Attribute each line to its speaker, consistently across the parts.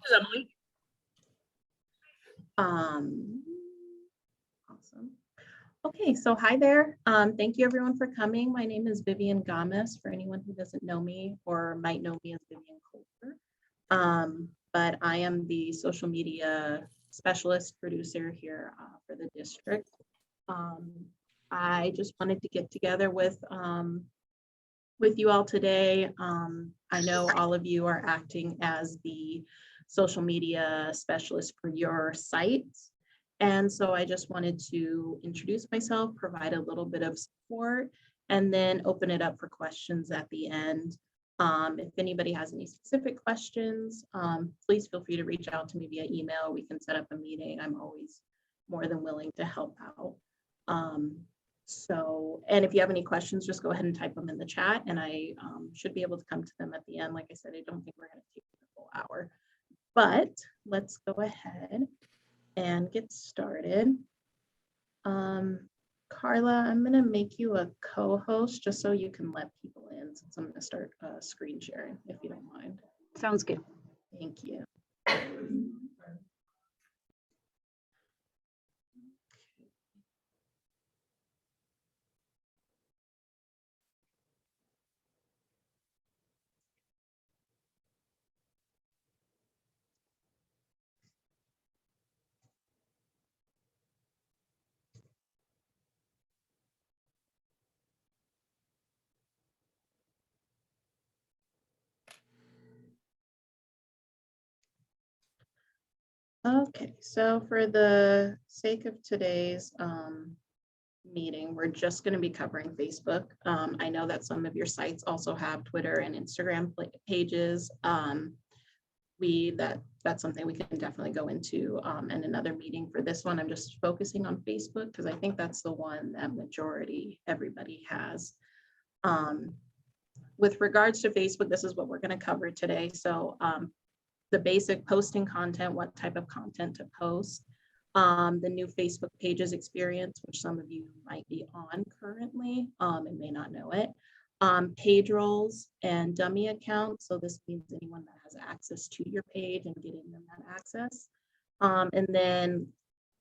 Speaker 1: Emily.
Speaker 2: Awesome. Okay, so hi there. Thank you everyone for coming. My name is Vivian Gomez, for anyone who doesn't know me or might know me as Vivian Colfer. But I am the social media specialist producer here for the district. I just wanted to get together with you all today. I know all of you are acting as the social media specialist for your sites. And so I just wanted to introduce myself, provide a little bit of support, and then open it up for questions at the end. If anybody has any specific questions, please feel free to reach out to me via email. We can set up a meeting. I'm always more than willing to help out. And if you have any questions, just go ahead and type them in the chat, and I should be able to come to them at the end. Like I said, I don't think we're going to take the full hour, but let's go ahead and get started. Carla, I'm going to make you a co-host just so you can let people in, since I'm going to start screen sharing, if you don't mind.
Speaker 1: Sounds good.
Speaker 2: Thank you. Okay, so for the sake of today's meeting, we're just going to be covering Facebook. I know that some of your sites also have Twitter and Instagram pages. That's something we can definitely go into in another meeting. For this one, I'm just focusing on Facebook because I think that's the one that majority everybody has. With regards to Facebook, this is what we're going to cover today. So the basic posting content, what type of content to post, the new Facebook Pages experience, which some of you might be on currently and may not know it, page roles and dummy accounts. So this means anyone that has access to your page and getting them that access. And then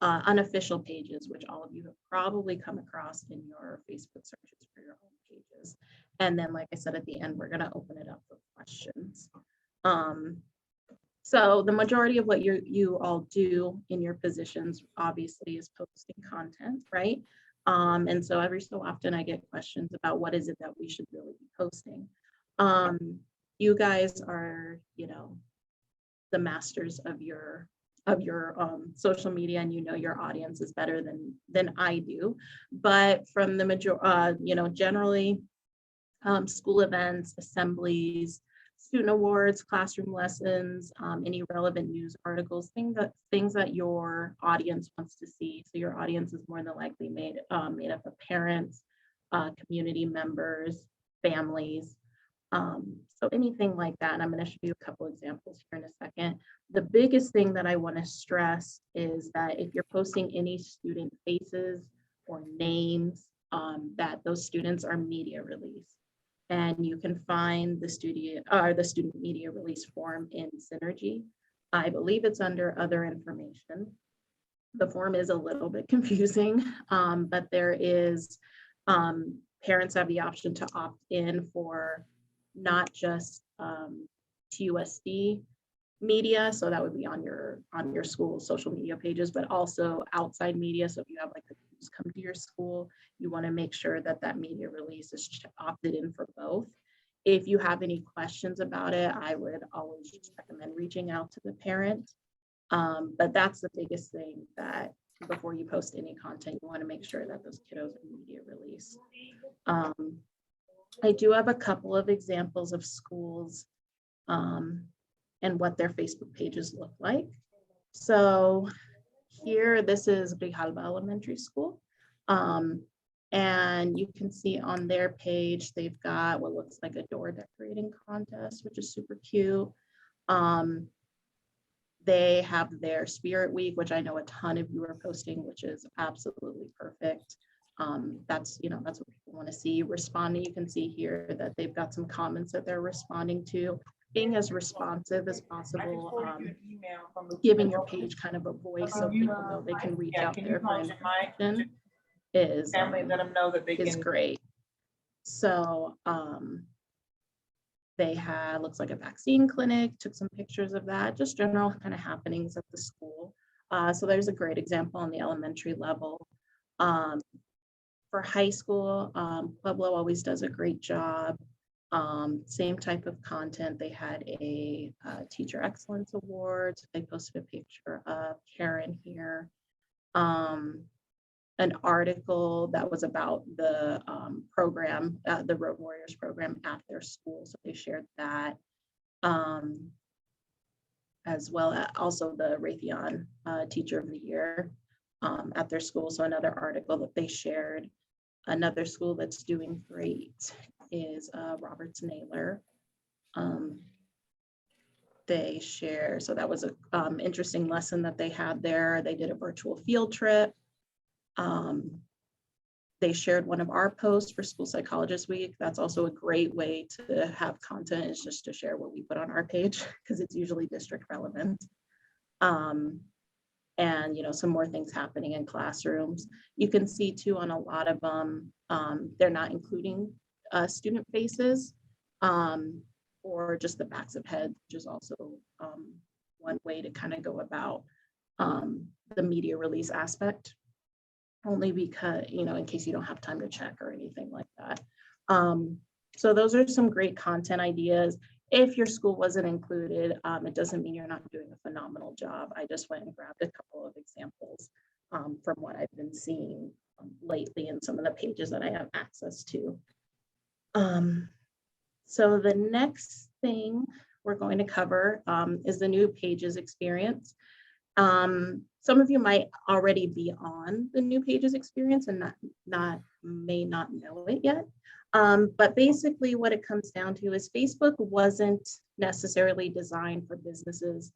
Speaker 2: unofficial pages, which all of you have probably come across in your Facebook searches for your own pages. And then, like I said, at the end, we're going to open it up for questions. So the majority of what you all do in your positions obviously is posting content, right? And so every so often I get questions about what is it that we should really be posting. You guys are, the masters of your social media, and your audience is better than I do. But from the generally school events, assemblies, student awards, classroom lessons, any relevant news articles, things that your audience wants to see. So your audience is more than likely made up of parents, community members, families. So anything like that. And I'm going to show you a couple examples here in a second. The biggest thing that I want to stress is that if you're posting any student faces or names, that those students are media released. And you can find the student media release form in Synergy. I believe it's under other information. The form is a little bit confusing, but there is, parents have the option to opt in for not just TUSD media, so that would be on your school social media pages, but also outside media. So if you have like the news come to your school, you want to make sure that that media release is opted in for both. If you have any questions about it, I would always just recommend reaching out to the parent. But that's the biggest thing, that before you post any content, you want to make sure that those kiddos are media release. I do have a couple of examples of schools and what their Facebook pages look like. So here, this is Grijalba Elementary School. And you can see on their page, they've got what looks like a door decorating contest, which is super cute. They have their Spirit Week, which I know a ton of you are posting, which is absolutely perfect. That's what people want to see. Responding, you can see here that they've got some comments that they're responding to. being as responsive as possible, giving your page kind of a voice so people know they can reach out there for information is great. So they had, looks like a vaccine clinic, took some pictures of that, just general kind of happenings at the school. So there's a great example on the elementary level. For high school, Pueblo always does a great job. Same type of content. They had a Teacher Excellence Award. They posted a picture of Karen here. An article that was about the program, the Road Warriors program at their school. So they shared that. As well as also the Raytheon Teacher of the Year at their school. So another article that they shared. Another school that's doing great is Roberts Naylor. They share, so that was an interesting lesson that they had there. They did a virtual field trip. They shared one of our posts for School Psychologist Week. That's also a great way to have content, is just to share what we put on our page because it's usually district relevant. And some more things happening in classrooms. You can see too on a lot of them, they're not including student faces or just the backs of heads, which is also one way to kind of go about the media release aspect. Only because, in case you don't have time to check or anything like that. So those are some great content ideas. If your school wasn't included, it doesn't mean you're not doing a phenomenal job. I just went and grabbed a couple of examples from what I've been seeing lately in some of the pages that I have access to. So the next thing we're going to cover is the new Pages experience. Some of you might already be on the new Pages experience and may not know it yet. But basically what it comes down to is Facebook wasn't necessarily designed for businesses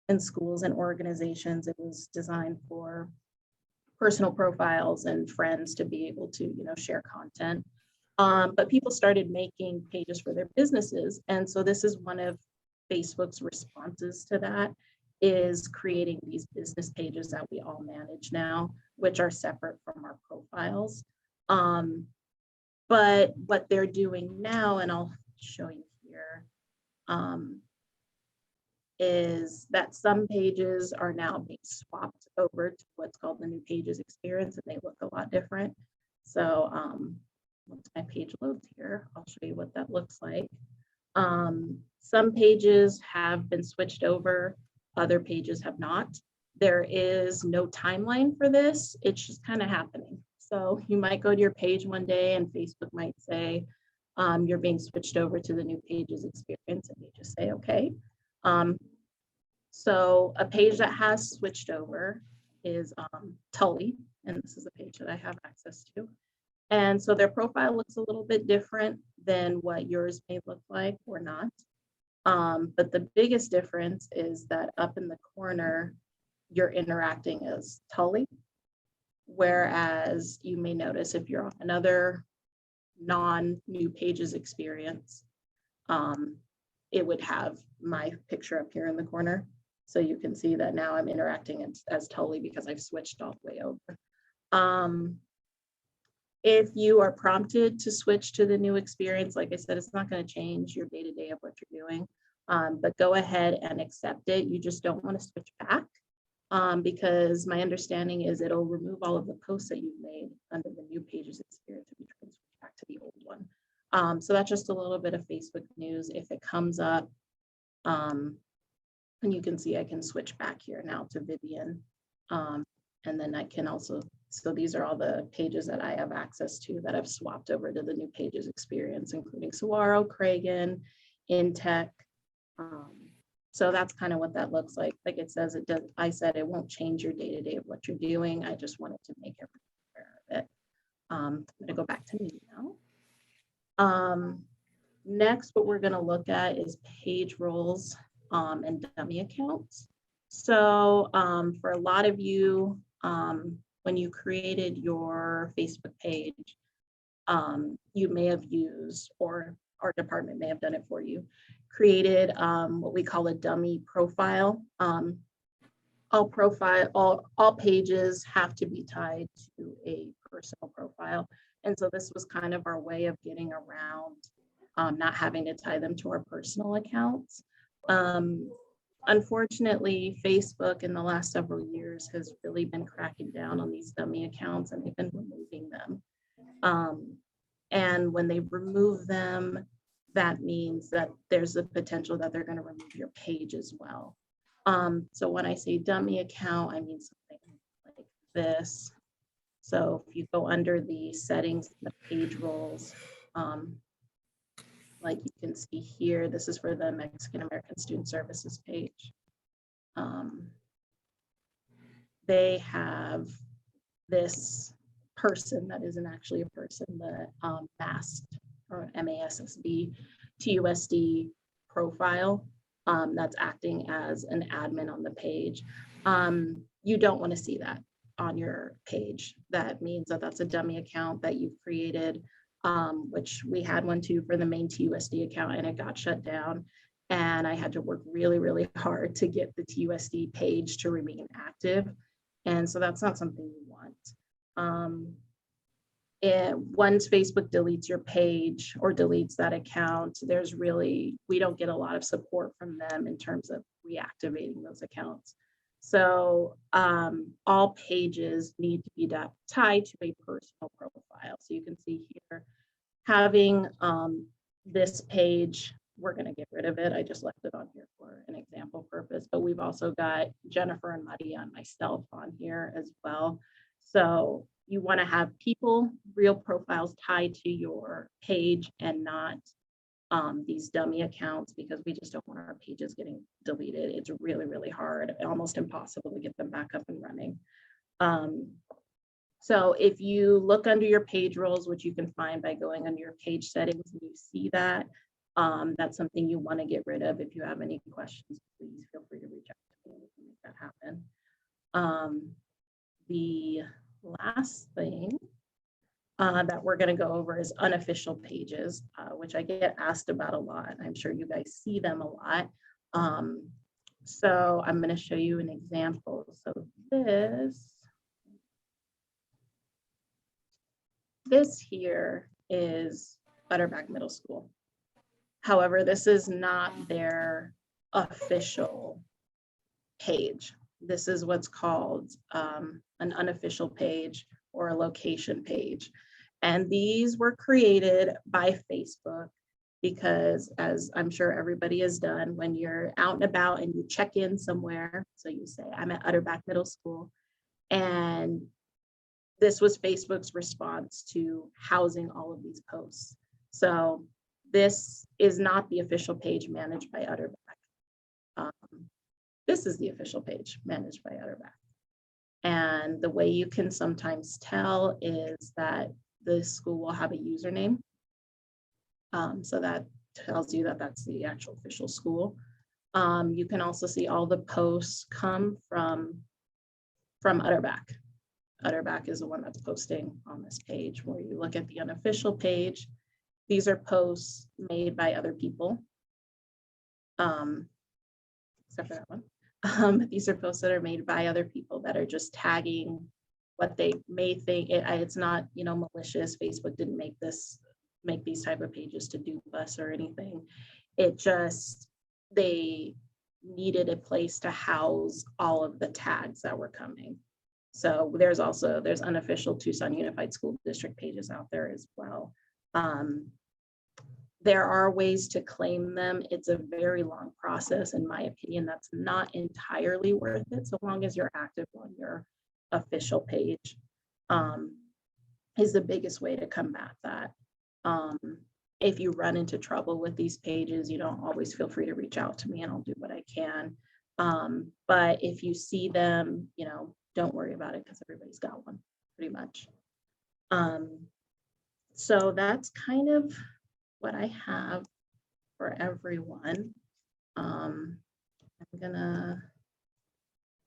Speaker 2: and schools and organizations. It was designed for personal profiles and friends to be able to, share content. But people started making pages for their businesses. And so this is one of Facebook's responses to that, is creating these business pages that we all manage now, which are separate from our profiles. But what they're doing now, and I'll show you here, is that some pages are now being swapped over to what's called the new Pages experience, and they look a lot different. So once my page loads here, I'll show you what that looks like. Some pages have been switched over. Other pages have not. There is no timeline for this. It's just kind of happening. So you might go to your page one day and Facebook might say, you're being switched over to the new Pages experience, and you just say, okay. So a page that has switched over is Tully, and this is a page that I have access to. And so their profile looks a little bit different than what yours may look like or not. But the biggest difference is that up in the corner, you're interacting as Tully, whereas you may notice if you're on another non-new Pages experience, it would have my picture up here in the corner. So you can see that now I'm interacting as Tully because I've switched all the way over. If you are prompted to switch to the new experience, like I said, it's not going to change your day-to-day of what you're doing, but go ahead and accept it. You just don't want to switch back because my understanding is it'll remove all of the posts that you've made under the new Pages experience if you try to switch back to the old one. So that's just a little bit of Facebook news. If it comes up, and you can see I can switch back here now to Vivian. And then I can also, so these are all the pages that I have access to that I've swapped over to the new Pages experience, including Saguaro, Cragen, Intech. So that's kind of what that looks like. Like it says, it does. I said it won't change your day-to-day of what you're doing. I just wanted to make everyone aware of it. I'm going to go back to me now. Next, what we're going to look at is page roles and dummy accounts. So for a lot of you, when you created your Facebook page, you may have used, or our department may have done it for you, created what we call a dummy profile. All pages have to be tied to a personal profile. And so this was kind of our way of getting around not having to tie them to our personal accounts. Unfortunately, Facebook in the last several years has really been cracking down on these dummy accounts, and they've been removing them. And when they remove them, that means that there's a potential that they're going to remove your page as well. So when I say dummy account, I mean something like this. So if you go under the settings, the page roles, like you can see here, this is for the Mexican American Student Services page. They have this person that isn't actually a person, the MAST or MASSB TUSD profile that's acting as an admin on the page. You don't want to see that on your page. That means that that's a dummy account that you've created, which we had one too for the main TUSD account, and it got shut down. And I had to work really, really hard to get the TUSD page to remain active. And so that's not something you want. Once Facebook deletes your page or deletes that account, we don't get a lot of support from them in terms of reactivating those accounts. So all pages need to be tied to a personal profile. So you can see here, having this page, we're going to get rid of it. I just left it on here for an example purpose, but we've also got Jennifer and Maria and myself on here as well. So you want to have people, real profiles tied to your page and not these dummy accounts, because we just don't want our pages getting deleted. It's really, really hard, almost impossible to get them back up and running. So if you look under your page roles, which you can find by going under your page settings, and you see that, that's something you want to get rid of. If you have any questions, please feel free to reach out to me and we can make that happen. The last thing that we're going to go over is unofficial pages, which I get asked about a lot. I'm sure you guys see them a lot. So I'm going to show you an example. So this here is Butterback Middle School. However, this is not their official page. This is what's called an unofficial page or a location page. And these were created by Facebook because, as I'm sure everybody has done, when you're out and about and you check in somewhere, so you say, I'm at Utterback Middle School, and this was Facebook's response to housing all of these posts. So this is not the official page managed by Utterback. This is the official page managed by Utterback. And the way you can sometimes tell is that the school will have a username. So that tells you that that's the actual official school. You can also see all the posts come from Utterback. Utterback is the one that's posting on this page. Where you look at the unofficial page, these are posts made by other people, except for that one. These are posts that are made by other people that are just tagging what they may think. It's not, malicious. Facebook didn't make these type of pages to dupe us or anything. It just, they needed a place to house all of the tags that were coming. So there's unofficial Tucson Unified School District pages out there as well. There are ways to claim them. It's a very long process. In my opinion, that's not entirely worth it, so long as you're active on your official page, is the biggest way to combat that. If you run into trouble with these pages, always feel free to reach out to me and I'll do what I can. But if you see them, don't worry about it, because everybody's got one pretty much. So that's kind of what I have for everyone. I'm gonna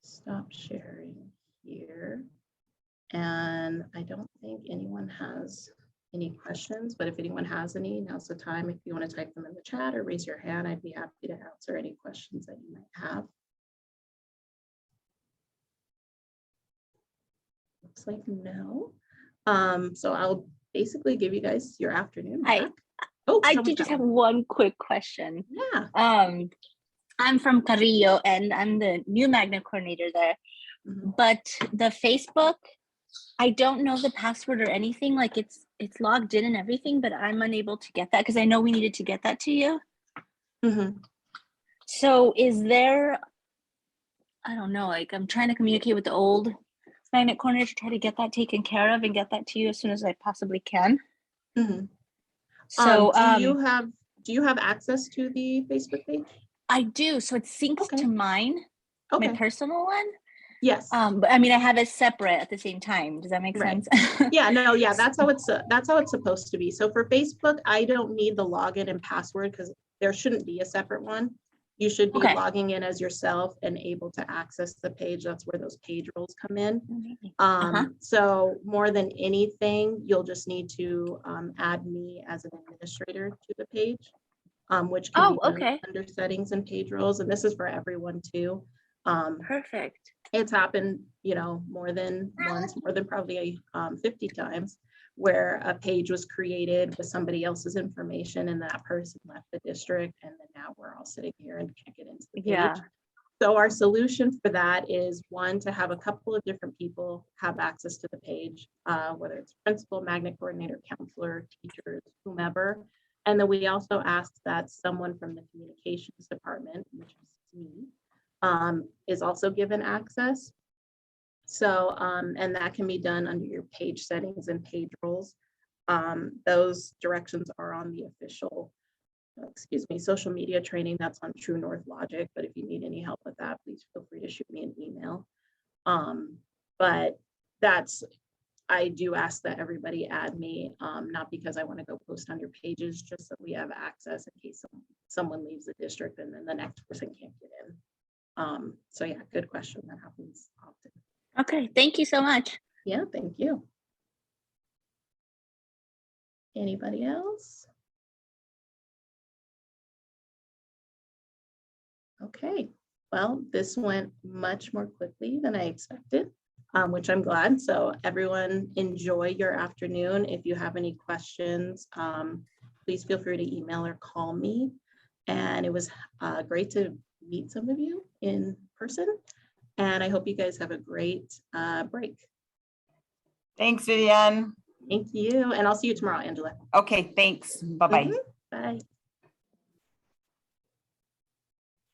Speaker 2: stop sharing here. And I don't think anyone has any questions, but if anyone has any, now's the time. If you want to type them in the chat or raise your hand, I'd be happy to answer any questions that you might have. Looks like no. So I'll basically give you guys your afternoon back.
Speaker 1: I did just have one quick question.
Speaker 2: Yeah.
Speaker 1: I'm from Carrillo and I'm the new magnet coordinator there. But the Facebook, I don't know the password or anything. Like it's logged in and everything, but I'm unable to get that because I know we needed to get that to you. So is there, I don't know, like I'm trying to communicate with the old magnet coordinator to try to get that taken care of and get that to you as soon as I possibly can. So
Speaker 2: do you have access to the Facebook page?
Speaker 1: I do. So it's synced to mine, my personal one.
Speaker 2: Yes.
Speaker 1: But I mean, I have it separate at the same time. Does that make sense?
Speaker 2: Yeah, no, yeah, that's how it's supposed to be. So for Facebook, I don't need the login and password because there shouldn't be a separate one. You should be logging in as yourself and able to access the page. That's where those page roles come in. So more than anything, you'll just need to add me as an administrator to the page, which can be done under settings and page roles. And this is for everyone too.
Speaker 1: Perfect.
Speaker 2: It's happened, you know, more than once, more than probably 50 times, where a page was created with somebody else's information and that person left the district, and then now we're all sitting here and can't get into the page. So our solution for that is, one, to have a couple of different people have access to the page, whether it's principal, magnet coordinator, counselor, teachers, whomever. And then we also ask that someone from the communications department, which is me, is also given access. So, and that can be done under your page settings and page roles. Those directions are on the official, social media training that's on True North Logic. But if you need any help with that, please feel free to shoot me an email. But I do ask that everybody add me, not because I want to go post on your pages, just so we have access in case someone leaves the district and then the next person can't get in. So yeah, good question. That happens often.
Speaker 1: Okay, thank you so much.
Speaker 2: Yeah, thank you. Anybody else? Okay, well, this went much more quickly than I expected, which I'm glad. So everyone enjoy your afternoon. If you have any questions, please feel free to email or call me. And it was great to meet some of you in person. And I hope you guys have a great break.
Speaker 3: Thanks, Vivian.
Speaker 2: Thank you. And I'll see you tomorrow, Angela.
Speaker 3: Okay, thanks. Bye-bye.
Speaker 2: Bye.